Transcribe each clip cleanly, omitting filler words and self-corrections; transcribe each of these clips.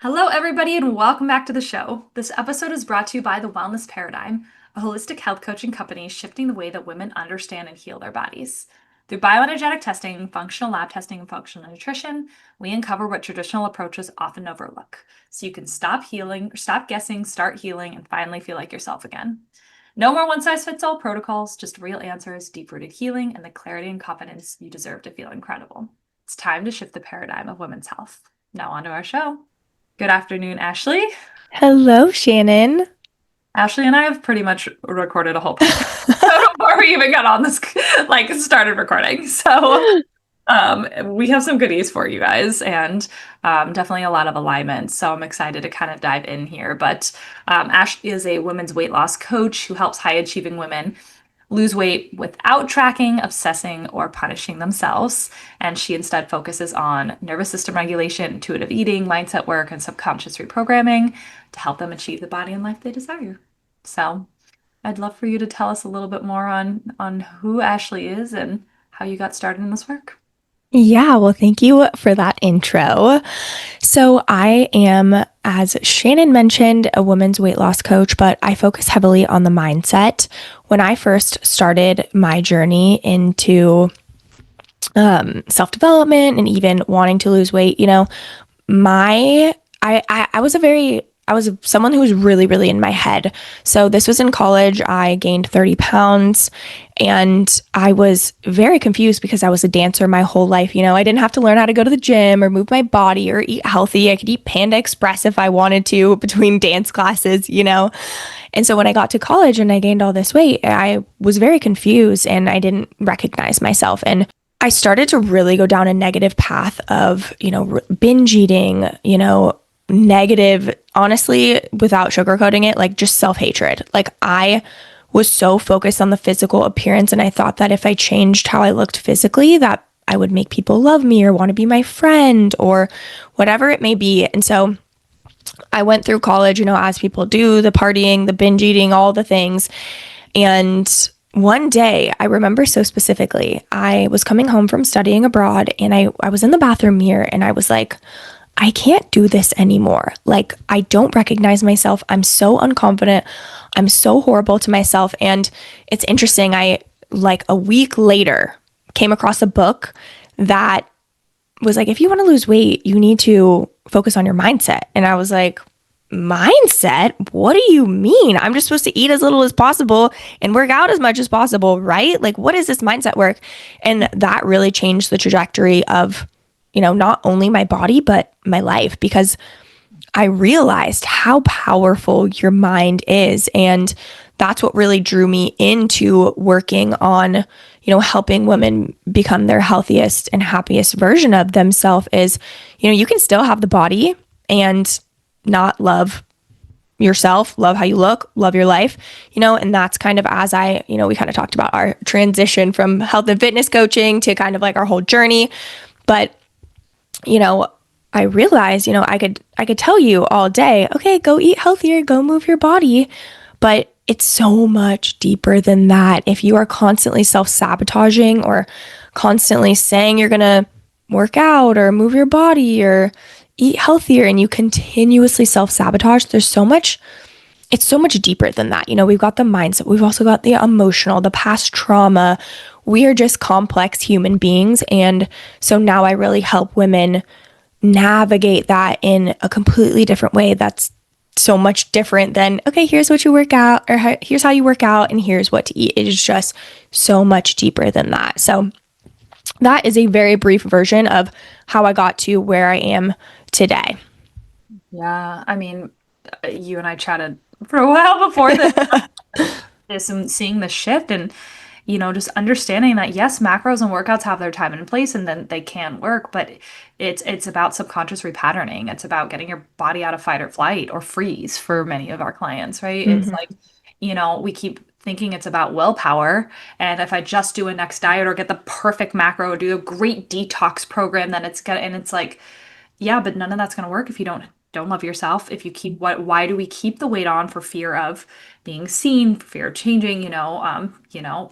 Hello, everybody, and welcome back to the show. This episode is brought to you by The Wellness Paradigm, a holistic health coaching company shifting the way that women understand and heal their bodies. Through bioenergetic testing, functional lab testing, and functional nutrition, we uncover what traditional approaches often overlook, so you can stop healing, or stop guessing, start healing, and finally feel like yourself again. No more one-size-fits-all protocols, just real answers, deep-rooted healing, and the clarity and confidence you deserve to feel incredible. It's time to shift the paradigm of women's health. Now, on to our show. Good afternoon, Ashley. Hello, Shannon. Ashley and I have pretty much recorded a whole podcast before we even got on this, like started recording. We have some goodies for you guys and definitely a lot of alignment. So I'm excited to kind of dive in here. But Ashley is a women's weight loss coach who helps high achieving women lose weight without tracking, obsessing, or punishing themselves. And she instead focuses on nervous system regulation, intuitive eating, mindset work, and subconscious reprogramming to help them achieve the body and life they desire. So I'd love for you to tell us a little bit more on who Ashley is and how you got started in this work. Yeah, well, thank you for that intro. So, I am, as Shannon mentioned, a women's weight loss coach, but I focus heavily on the mindset. When I first started my journey into self-development and even wanting to lose weight, my I was someone who was really, really in my head. So this was in college. I gained 30 pounds and I was very confused because I was a dancer my whole life. I didn't have to learn how to go to the gym or move my body or eat healthy. I could eat Panda Express if I wanted to between dance classes. And so when I got to college and I gained all this weight, I was very confused and I didn't recognize myself. And I started to really go down a negative path of, binge eating, negative, honestly, without sugarcoating it, like just self-hatred. Like I was so focused on the physical appearance and I thought that if I changed how I looked physically, that I would make people love me or want to be my friend or whatever it may be. And so I went through college, as people do, the partying, the binge eating, all the things. And one day, I remember so specifically, I was coming home from studying abroad and I was in the bathroom mirror and I was like, I can't do this anymore. Like, I don't recognize myself. I'm so unconfident. I'm so horrible to myself. And it's interesting. Like a week later, came across a book that was like, if you want to lose weight, you need to focus on your mindset. And I was like, mindset? What do you mean? I'm just supposed to eat as little as possible and work out as much as possible, right? Like, what is this mindset work? And that really changed the trajectory of, not only my body, but my life, because I realized how powerful your mind is. And that's what really drew me into working on, helping women become their healthiest and happiest version of themselves is, you can still have the body and not love yourself, love how you look, love your life, and that's kind of as we kind of talked about our transition from health and fitness coaching to kind of like our whole journey. But I realized, I could tell you all day, okay, go eat healthier, go move your body, but it's so much deeper than that. If you are constantly self-sabotaging or constantly saying you're going to work out or move your body or eat healthier and you continuously self-sabotage, it's so much deeper than that. We've got the mindset, we've also got the emotional, the past trauma. We are just complex human beings. And so now I really help women navigate that in a completely different way that's so much different than, okay, here's what you work out, or here's how you work out, and here's what to eat. It is just so much deeper than that. So that is a very brief version of how I got to where I am today. Yeah, I mean, you and I chatted for a while before this and seeing the shift and just understanding that yes, macros and workouts have their time and place and then they can work, but it's about subconscious repatterning. It's about getting your body out of fight or flight or freeze for many of our clients, right? It's Mhm. like, we keep thinking it's about willpower. And if I just do a next diet or get the perfect macro or do a great detox program, then it's gonna, and it's like, yeah, but none of that's gonna work if you don't don't love yourself, if you keep why do we keep the weight on? For fear of being seen, for fear of changing,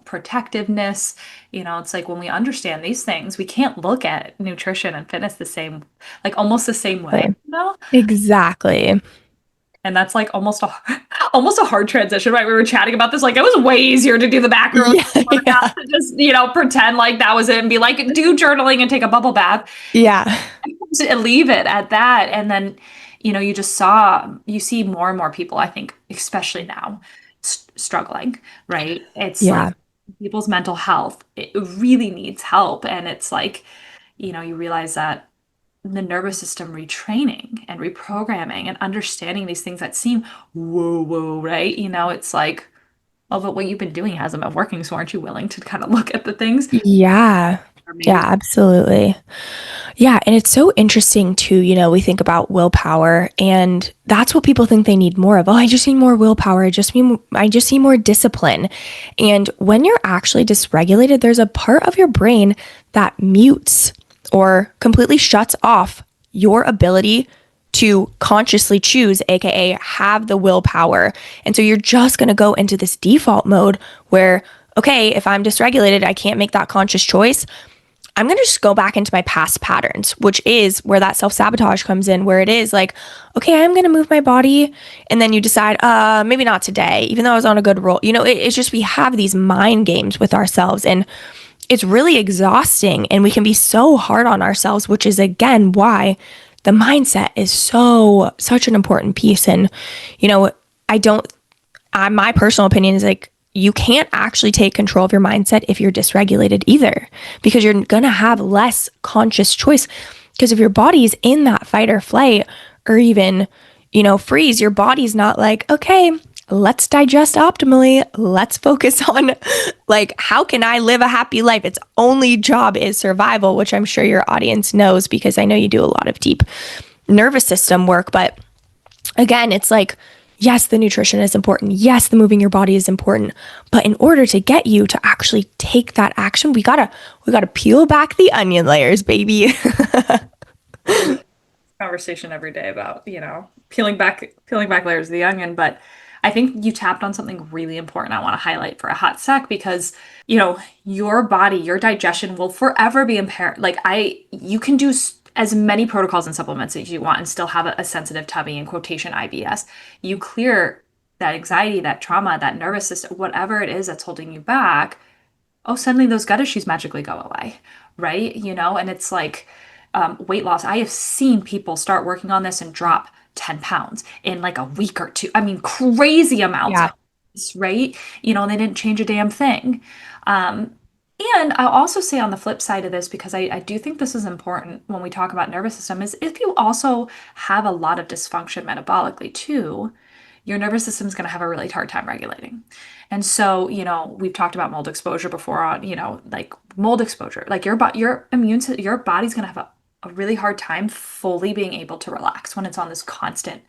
protectiveness. It's like when we understand these things, we can't look at nutrition and fitness the same, like almost the same way, Exactly. Exactly. And that's like almost a almost a hard transition, right? We were chatting about this, like it was way easier to do the macros Yeah, yeah, to just, pretend like that was it and be like, do journaling and take a bubble bath yeah, and leave it at that. And then, you see more and more people, I think, especially now, struggling, right? It's like yeah, people's mental health, it really needs help. And it's like, you realize that the nervous system retraining and reprogramming and understanding these things that seem whoa, whoa, right? It's like, oh, but what you've been doing hasn't been working. So aren't you willing to kind of look at the things yeah, or yeah, maybe absolutely. Yeah, and it's so interesting too, we think about willpower and that's what people think they need more of. Oh, I just need more willpower. I just need more discipline. And when you're actually dysregulated, there's a part of your brain that mutes or completely shuts off your ability to consciously choose, aka have the willpower. And so you're just going to go into this default mode where, okay, if I'm dysregulated, I can't make that conscious choice. I'm going to just go back into my past patterns, which is where that self-sabotage comes in, where it is like, okay, I'm going to move my body. And then you decide, maybe not today, even though I was on a good roll. It's just we have these mind games with ourselves and it's really exhausting and we can be so hard on ourselves, which is again why the mindset is such an important piece. And, I don't, my personal opinion is like, you can't actually take control of your mindset if you're dysregulated either, because you're going to have less conscious choice. Because if your body's in that fight or flight or even, freeze, your body's not like, okay, let's digest optimally. Let's focus on like, how can I live a happy life? Its only job is survival, which I'm sure your audience knows because I know you do a lot of deep nervous system work. But again, it's like, yes, the nutrition is important. Yes, the moving your body is important. But in order to get you to actually take that action, we gotta peel back the onion layers, baby. conversation every day about, peeling back layers of the onion. But I think you tapped on something really important I want to highlight for a hot sec because, your body, your digestion will forever be impaired. Like you can do as many protocols and supplements as you want and still have a sensitive tummy, in quotation IBS. You clear that anxiety, that trauma, that nervous system, whatever it is that's holding you back, oh, suddenly those gut issues magically go away, right? And it's like weight loss. I have seen people start working on this and drop 10 pounds in like a week or two. I mean, crazy amounts Yeah, of this, right? And they didn't change a damn thing. Um, and I'll also say on the flip side of this, because I do think this is important when we talk about nervous system, is if you also have a lot of dysfunction metabolically too, your nervous system is going to have a really hard time regulating. And so, we've talked about mold exposure before on, like mold exposure, like your body's going to have a really hard time fully being able to relax when it's on this constant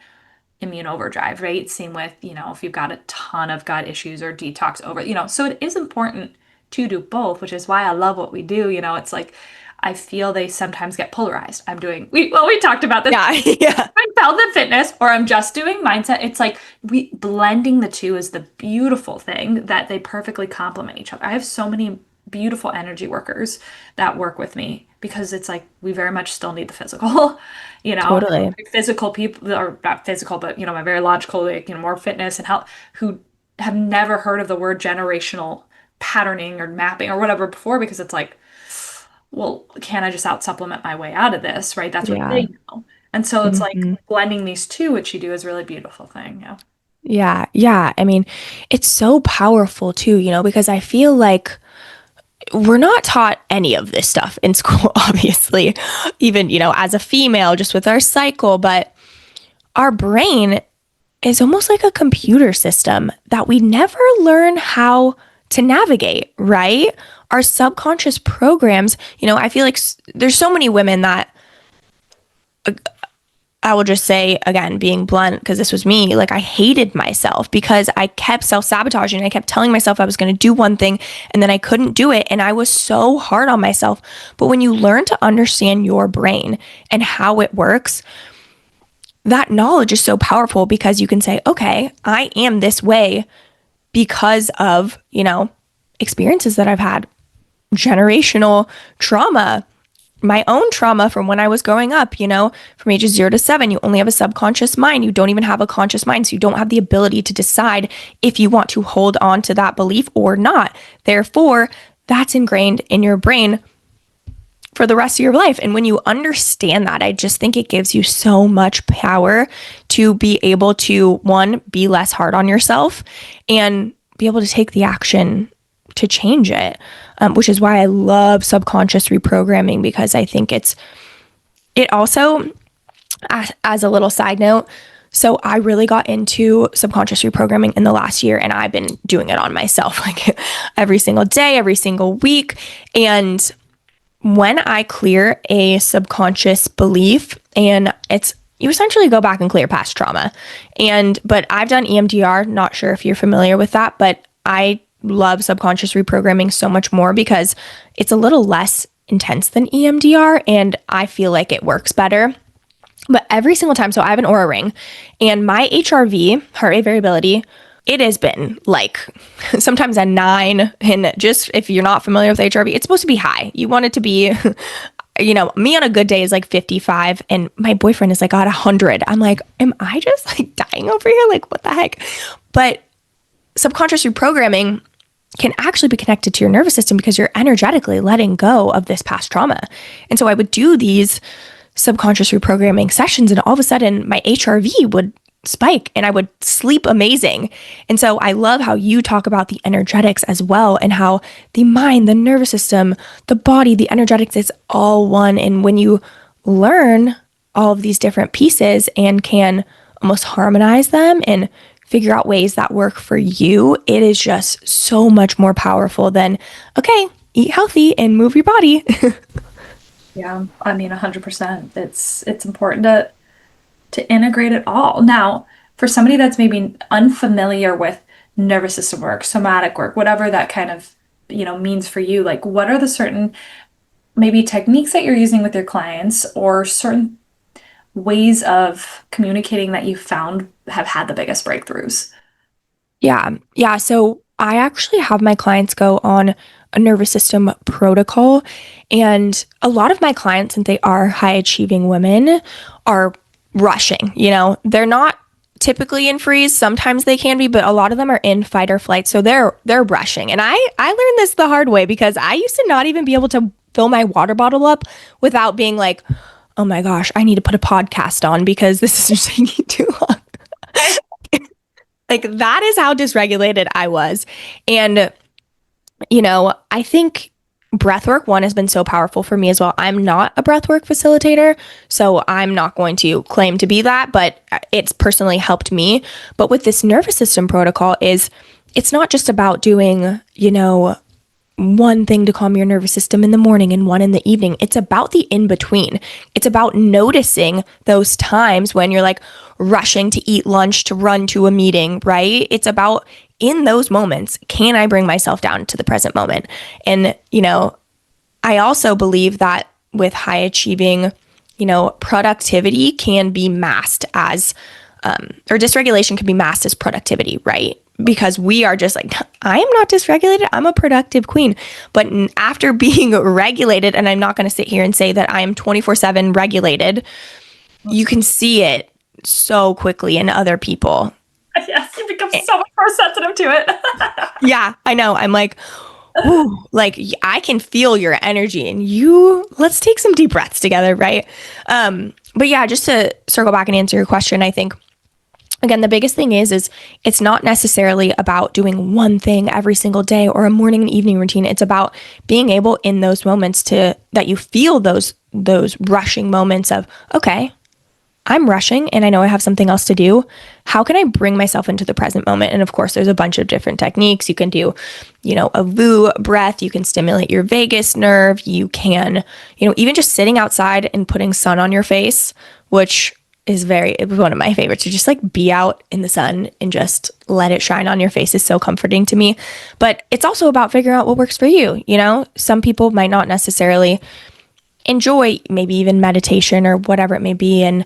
immune overdrive, right? Same with, if you've got a ton of gut issues or detox over, so it is important to do both, which is why I love what we do. It's like I feel they sometimes get polarized. We talked about this. yeah, yeah, I'm health and fitness, or I'm just doing mindset. It's like we blending the two is the beautiful thing that they perfectly complement each other. I have so many beautiful energy workers that work with me because it's like we very much still need the physical, totally. physical people, or not physical, but my very logical, like, more fitness and health, who have never heard of the word generational patterning or mapping or whatever before, because it's like, well, can I just out supplement my way out of this, right? That's what Yeah. they know. And so it's like Hmm. blending these two, which you do, is a really beautiful thing. Yeah. Yeah, yeah. I mean, it's so powerful too, because I feel like we're not taught any of this stuff in school, obviously, even, as a female, just with our cycle, but our brain is almost like a computer system that we never learn how to navigate, right? Our subconscious programs, I feel like there's so many women that I will just say, again, being blunt, because this was me, like I hated myself because I kept self sabotaging. I kept telling myself I was going to do one thing and then I couldn't do it. And I was so hard on myself. But when you learn to understand your brain and how it works, that knowledge is so powerful because you can say, okay, I am this way because of, experiences that I've had, generational trauma, my own trauma from when I was growing up, from ages 0 to 7, you only have a subconscious mind. You don't even have a conscious mind. So you don't have the ability to decide if you want to hold on to that belief or not. Therefore, that's ingrained in your brain for the rest of your life. And when you understand that, I just think it gives you so much power to be able to, one, be less hard on yourself and be able to take the action to change it, which is why I love subconscious reprogramming, because I think it also, as a little side note, so I really got into subconscious reprogramming in the last year, and I've been doing it on myself like every single day, every single week. And when I clear a subconscious belief, and you essentially go back and clear past trauma. But I've done EMDR, not sure if you're familiar with that, but I love subconscious reprogramming so much more because it's a little less intense than EMDR, and I feel like it works better. But every single time, so I have an Aura ring, and my HRV, heart rate variability, it has been like sometimes a 9. And just if you're not familiar with HRV, it's supposed to be high. You want it to be, me on a good day is like 55, and my boyfriend is like at 100. I'm like, am I just like dying over here? Like, what the heck? But subconscious reprogramming can actually be connected to your nervous system because you're energetically letting go of this past trauma. And so I would do these subconscious reprogramming sessions, and all of a sudden my HRV would spike and I would sleep amazing. And so I love how you talk about the energetics as well, and how the mind, the nervous system, the body, the energetics, it's all one. And when you learn all of these different pieces and can almost harmonize them and figure out ways that work for you, it is just so much more powerful than, okay, eat healthy and move your body. Yeah, I mean, 100%. It's important to integrate it all. Now, for somebody that's maybe unfamiliar with nervous system work, somatic work, whatever that kind of, means for you, like what are the certain maybe techniques that you're using with your clients, or certain ways of communicating that you found have had the biggest breakthroughs? Yeah. So I actually have my clients go on a nervous system protocol. And a lot of my clients, since they are high achieving women, are rushing. They're not typically in freeze. Sometimes they can be, but a lot of them are in fight or flight. So they're rushing. And I learned this the hard way, because I used to not even be able to fill my water bottle up without being like, oh my gosh, I need to put a podcast on because this is just taking too long. Like, that is how dysregulated I was. And, I think breathwork, one, has been so powerful for me as well. I'm not a breathwork facilitator, so I'm not going to claim to be that, but it's personally helped me. But with this nervous system protocol, it's not just about doing, one thing to calm your nervous system in the morning and one in the evening. It's about the in between. It's about noticing those times when you're like rushing to eat lunch to run to a meeting, right? It's about, in those moments, can I bring myself down to the present moment? And, I also believe that with high achieving, productivity can be masked as, or dysregulation can be masked as productivity, right? Because we are just like, I am not dysregulated. I'm a productive queen. But after being regulated, and I'm not going to sit here and say that I am 24/7 regulated, you can see it so quickly in other people. Yes, you become so much more sensitive to it. Yeah, I know. I'm like, ooh, like I can feel your energy, and let's take some deep breaths together, right? But yeah, just to circle back and answer your question, I think, again, the biggest thing is it's not necessarily about doing one thing every single day or a morning and evening routine. It's about being able in those moments that you feel those rushing moments of, okay, I'm rushing and I know I have something else to do. How can I bring myself into the present moment? And of course, there's a bunch of different techniques. You can do, a VU breath. You can stimulate your vagus nerve. You can, even just sitting outside and putting sun on your face, which is one of my favorites, to just like be out in the sun and just let it shine on your face is so comforting to me. But it's also about figuring out what works for you. Some people might not necessarily enjoy maybe even meditation or whatever it may be. And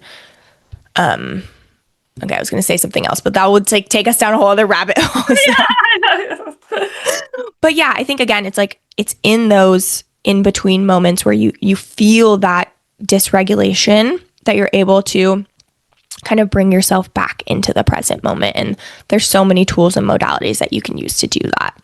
Okay, I was going to say something else, but that would take us down a whole other rabbit hole. But yeah, I think again, it's like it's in those in between moments where you feel that dysregulation that you're able to kind of bring yourself back into the present moment. And there's so many tools and modalities that you can use to do that.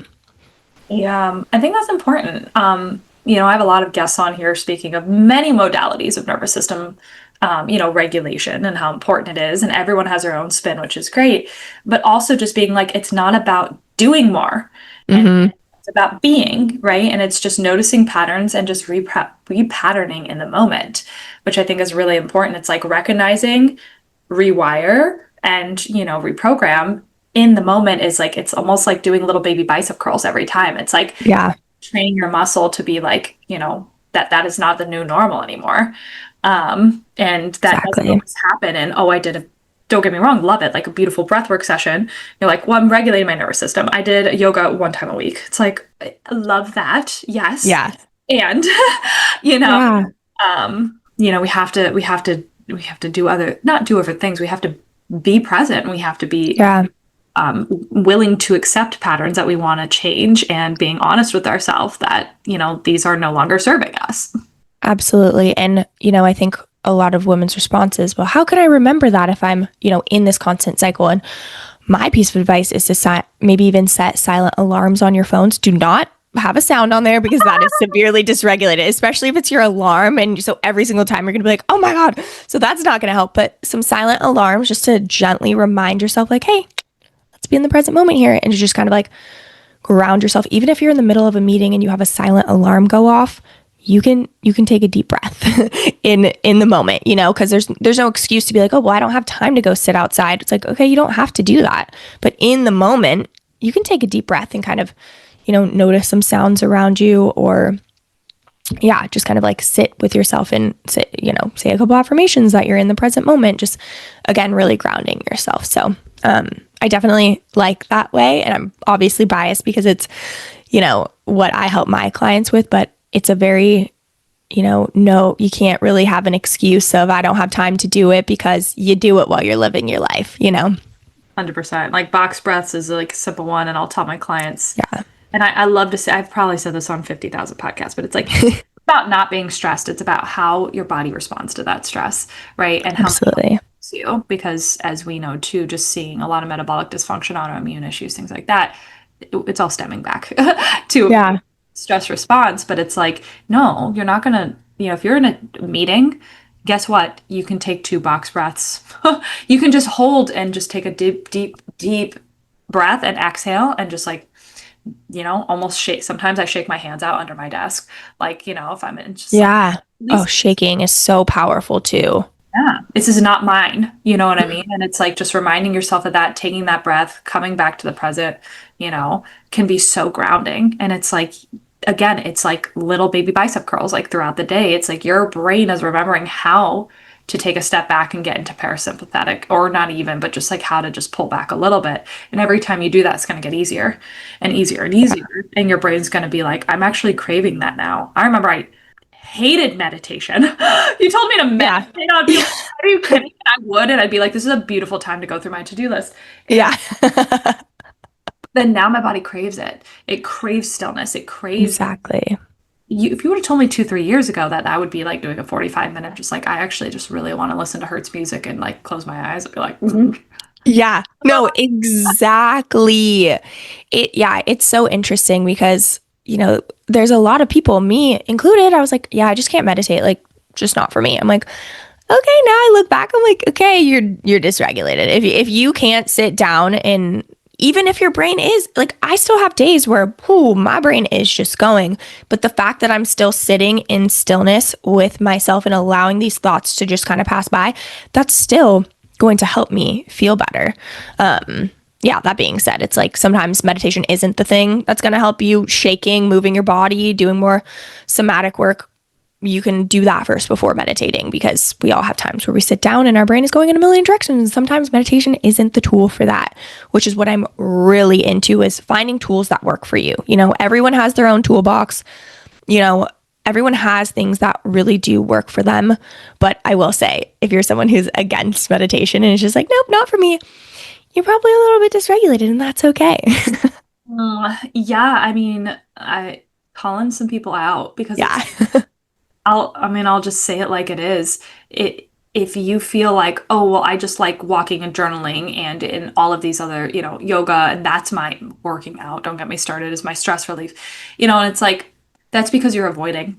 Yeah, I think that's important. I have a lot of guests on here speaking of many modalities of nervous system, regulation and how important it is. And everyone has their own spin, which is great. But also just being like, it's not about doing more. And it's about being, right? And it's just noticing patterns and just repatterning in the moment, which I think is really important. It's like recognizing, rewire, and, reprogram in the moment is like, it's almost like doing little baby bicep curls every time. It's like training your muscle to be like, that is not the new normal anymore. And that doesn't always happen. And, don't get me wrong, love it. Like a beautiful breathwork session. You're like, well, I'm regulating my nervous system. I did yoga 1 time a week. It's like, I love that. Yes. Yeah. And, we have to not do other things. We have to be present. We have to be willing to accept patterns that we want to change and being honest with ourselves that, these are no longer serving us. Absolutely. And, I think a lot of women's responses, well, how can I remember that if I'm, in this constant cycle? And my piece of advice is to maybe even set silent alarms on your phones. Do not have a sound on there because that is severely dysregulated, especially if it's your alarm. And so every single time you're going to be like, oh my God. So that's not going to help. But some silent alarms just to gently remind yourself like, hey, let's be in the present moment here. And to just kind of like ground yourself. Even if you're in the middle of a meeting and you have a silent alarm go off, you can take a deep breath in the moment, because there's no excuse to be like, oh, well, I don't have time to go sit outside. It's like, okay, you don't have to do that. But in the moment, you can take a deep breath and kind of, notice some sounds around you, or just kind of like sit with yourself and say a couple affirmations that you're in the present moment. Just again, really grounding yourself. So I definitely like that way. And I'm obviously biased because it's, what I help my clients with, but it's a very, no, you can't really have an excuse of I don't have time to do it because you do it while you're living your life, 100%. Like box breaths is like a simple one. And I'll tell my clients. Yeah. And I love to say, I've probably said this on 50,000 podcasts, but it's like about not being stressed. It's about how your body responds to that stress, right? And how it helps you, because as we know too, just seeing a lot of metabolic dysfunction, autoimmune issues, things like that, it's all stemming back to stress response. But it's like, no, you're not gonna, if you're in a meeting, guess what? You can take 2 box breaths. You can just hold and just take a deep breath and exhale and just like, almost shake. Sometimes I shake my hands out under my desk. Like, if I'm in just shaking is so powerful too. Yeah, this is not mine. You know what I mean? And it's like just reminding yourself of that, taking that breath, coming back to the present, can be so grounding. And it's like, again, it's like little baby bicep curls, like throughout the day. It's like your brain is remembering how to take a step back and get into parasympathetic, or not even, but just like how to just pull back a little bit. And every time you do that, it's going to get easier and easier and easier. And your brain's going to be like, I'm actually craving that now. I remember I hated meditation. You told me to meditate. I'd be like, are you kidding? I would. And I'd be like, this is a beautiful time to go through my to-do list. And then now my body craves it. It craves stillness. It craves. Exactly. If you would have told me 2-3 years ago that I would be like doing a 45-minute, just like, I actually just really want to listen to Hertz music and like close my eyes, I'd be like, yeah, no, exactly. It's so interesting because, there's a lot of people, me included, I was like, yeah, I just can't meditate. Like, just not for me. I'm like, okay, now I look back, I'm like, okay, you're dysregulated. If you can't sit down, and even if your brain is like, I still have days where, my brain is just going, but the fact that I'm still sitting in stillness with myself and allowing these thoughts to just kind of pass by, that's still going to help me feel better. That being said, it's like sometimes meditation isn't the thing that's going to help you. Shaking, moving your body, doing more somatic work, you can do that first before meditating, because we all have times where we sit down and our brain is going in a million directions. And sometimes meditation isn't the tool for that, which is what I'm really into, is finding tools that work for you. Everyone has their own toolbox. everyone has things that really do work for them. But I will say, if you're someone who's against meditation and is just like, nope, not for me, you're probably a little bit dysregulated, and that's okay. Yeah, I mean, I calling some people out because Yeah. I'll just say it like it is. If you feel like, oh, well, I just like walking and journaling and in all of these other, yoga, and that's my working out, don't get me started, is my stress relief. And it's like, that's because you're avoiding.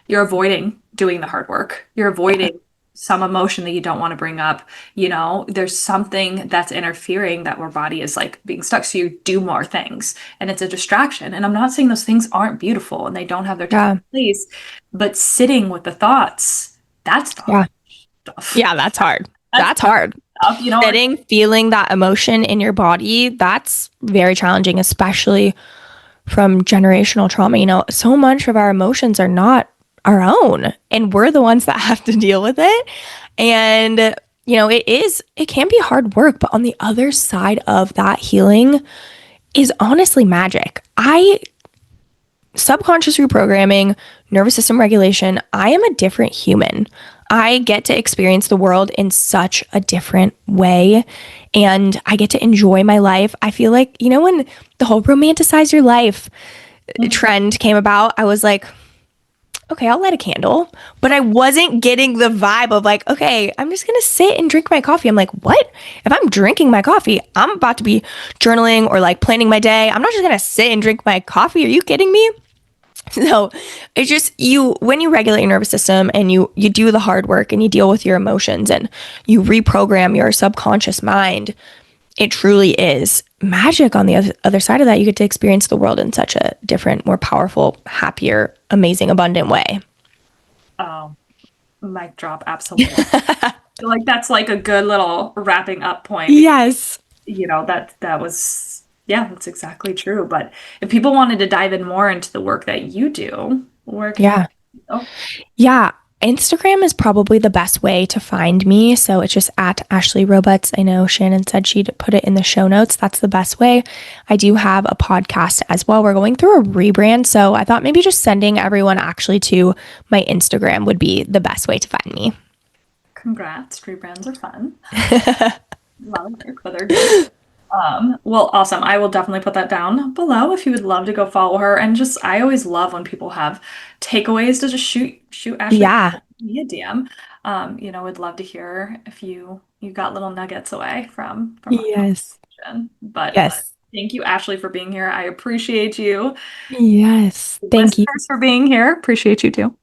You're avoiding doing the hard work. You're Yeah. avoiding some emotion that you don't want to bring up. There's something that's interfering that our body is like being stuck. So you do more things and it's a distraction. And I'm not saying those things aren't beautiful and they don't have their time Yeah. and place, but sitting with the thoughts, that's the Yeah. hard stuff. Yeah. That's hard. That's That's hard. tough. Sitting, feeling that emotion in your body, that's very challenging, especially from generational trauma. So much of our emotions are not our own, and we're the ones that have to deal with it. And, it can be hard work, but on the other side of that healing is honestly magic. Subconscious reprogramming, nervous system regulation, I am a different human. I get to experience the world in such a different way and I get to enjoy my life. I feel like, when the whole romanticize your life trend came about, I was like, okay, I'll light a candle. But I wasn't getting the vibe of like, okay, I'm just going to sit and drink my coffee. I'm like, what? If I'm drinking my coffee, I'm about to be journaling or like planning my day. I'm not just going to sit and drink my coffee. Are you kidding me? So it's just when you regulate your nervous system and you do the hard work and you deal with your emotions and you reprogram your subconscious mind, it truly is magic. On the other side of that, you get to experience the world in such a different, more powerful, happier, amazing, abundant way. Oh, mic drop, absolutely. I feel like that's like a good little wrapping up point. Yes. That was, yeah, that's exactly true. But if people wanted to dive in more into the work that you do, where can Yeah. they go? Yeah. Instagram is probably the best way to find me. So it's just at Ashley Robutz. I know Shannon said she'd put it in the show notes. That's the best way. I do have a podcast as well. We're going through a rebrand. So I thought maybe just sending everyone actually to my Instagram would be the best way to find me. Congrats, rebrands are fun. Love work, but they're good. Well, awesome. I will definitely put that down below if you would love to go follow her. And just, I always love when people have takeaways to just shoot Ashley Yeah. me a DM. Would love to hear if you got little nuggets away from our Yes. conversation. But Yes. thank you, Ashley, for being here. I appreciate you. Yes. Thank you. Listeners for being here. Appreciate you too.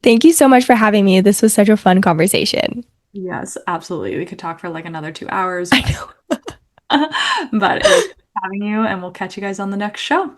Thank you so much for having me. This was such a fun conversation. Yes, absolutely. We could talk for like another 2 hours, I know. but it was good having you, and we'll catch you guys on the next show.